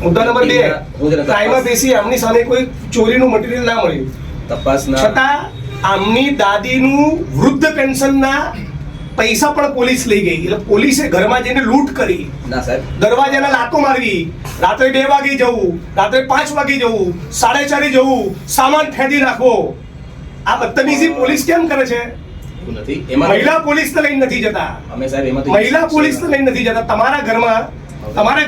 મુદ્દા number 2, prima facie આમની સામે કોઈ ચોરીનું મટીરિયલ ના મળ્યું, તપાસના છતાં આમની દાદીનું વૃદ્ધ પેન્શનના પૈસા પણ પોલીસ લઈ ગઈ. એટલે પોલીસે ઘરમાં જઈને લૂંટ કરી, ના સાહેબ, દરવાજાના લાતો મારવી, રાત્રે 2 વાગે જવું, રાત્રે 5 વાગે જવું, 4:30 જવું, સામાન ફેંદી નાખવો. આ બદતમીજી પોલીસ કેમ કરે છે? એવું નથી. એમાં મહિલા પોલીસને લઈને નથી જતા, અમે સાહેબ એમાં મહિલા પોલીસને લઈને નથી જતા. તમારા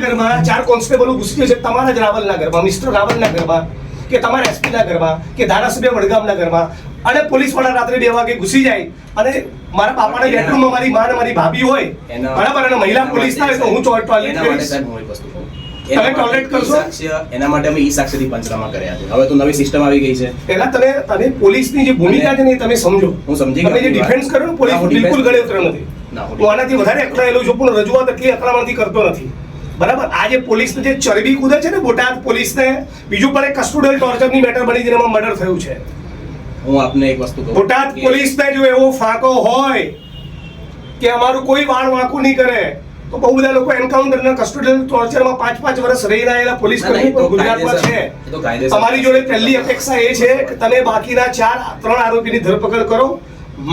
ઘરમાં 4 કોન્સ્ટેબલો ઘૂસી છે, તમારા જ રાવલના ઘરમાં, મિસ્ટર રાવલના ઘરમાં, કે તમારા એસપી ના ઘરમાં, કે ધારાસભ્ય વડગામના ઘરમાં, અને પોલીસ વાળા રાત્રે 2 વાગે ઘૂસી જાય અને મારા બાપાના બેડરૂમમાં મારી માં મારી ભાભી હોય, બરાબર, અને મહિલા પોલીસ ના હોય તો હું ટોયલેટ એના માટે કરીશ. સાહેબ હું એક વસ્તુ કહું. તમે ટોયલેટ કરશો? એના માટે અમે ઈ સાક્ષીથી પંચનામા કર્યા છે. હવે તો નવી સિસ્ટમ આવી ગઈ છે. પહેલા તમે પોલીસની જે ભૂમિકા છે ને એ તમે સમજો. હું સમજી તમે જે ગયો. ડિફેન્સ કર્યો ને પોલીસ ના, હું બિલકુલ defense- ગળે ઉતર્યો નથી. ના, હું હું આનાથી વધારે અકળાયેલો છું પણ રજૂઆત એટલી અકળામણથી કરતો નથી, બરાબર. આ જે પોલીસને જે ચરબી કૂદે છે ને બોટાદ પોલીસને, બીજું પણ એક કસ્ટોડિયલ ટોર્ચરની મેટર બની જેમાં મર્ડર થયું છે. હું આપને એક વસ્તુ કહું. બોટાદ પોલીસને જો એવો ફાંકો હોય કે અમારું કોઈ વાળ વાંકું નહીં કરે તો બહુ બધા લોકો એન્કાઉન્ટર અને કસ્ટોડિયલ ટોર્ચરમાં 5-5 વર્ષ રહી રહેલા પોલીસ ના, ના, કર્મી એ તો પણ ગુજરાતમાં છે. એ તો કાયદેસર. અમારી જોડે પહેલી અપેક્ષા એ છે કે તમે બાકીના 3 આરોપીની ધરપકડ કરો.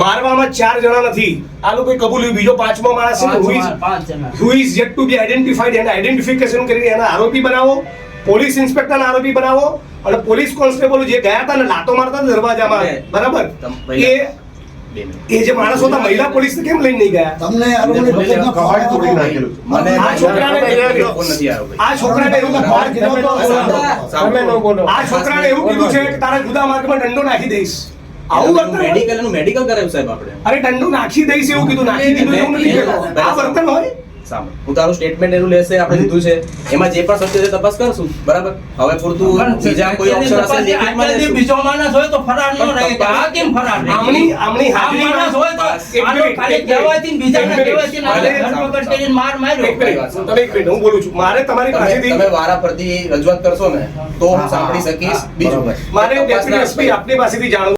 મારવામાં 4 જણા નથી, આ લોકોએ કબૂલ્યું. બીજો 5મો માણસ છે who is yet to be identified, એના આઈડેન્ટિફિકેશન કરીને એના આરોપી બનાવો, પોલીસ ઇન્સ્પેક્ટરના આરોપી બનાવો, અને પોલીસ કોન્સ્ટેબલ જે ગયા હતા ને લાતો મારતા હતા દરવાજામાં, બરાબર, એ જે માણસો હતા મહિલા પોલીસને કેમ લઈને નહીં ગયા? તમને આરોપીની ભગતનો કવાડ તોડી નાખેલું. મને આ છોકરાને ફોન નથી આરોપી. આ છોકરાને એવું કીધું છે કે તારા જુદા માર્ગમાં દંડો નાખી દઈશ. આવું વર્તન હોય? મેડિકલ કરાવ્યું સાહેબ આપણે. અરે દંડો નાખી દઈશ એવું કીધું, નાખી દીધું એવું નથી કહેતો. આ વર્તન હોય? સામે હું તારું સ્ટેટમેન્ટ એનું લેશે, આપણે લીધું છે, એમાં જે પણ સત્ય છે તપાસ કરશું, બરાબર. હવે પૂરતું બીજા કોઈ ઓપ્શન હશે લેખિતમાં લેશું. બીજો માણસ હોય તો ફરાર ન રહે કે આ કેમ ફરાર રહે? આમની આ માણસ હોય તો આનો ખાલી કહેવાયથી ને બીજાને કહેવાયથી ને આને ધરપકડ કરીને માર માર્યો. એક મિનિટ, હું બોલું છું. મારે તમારી પાસેથી તમે વારા પરથી રજૂઆત કરશો ને તો હું સાંભળી શકીશ. બીજું મારે ડેપ્યુટી એસપી આપની પાસેથી જાણવું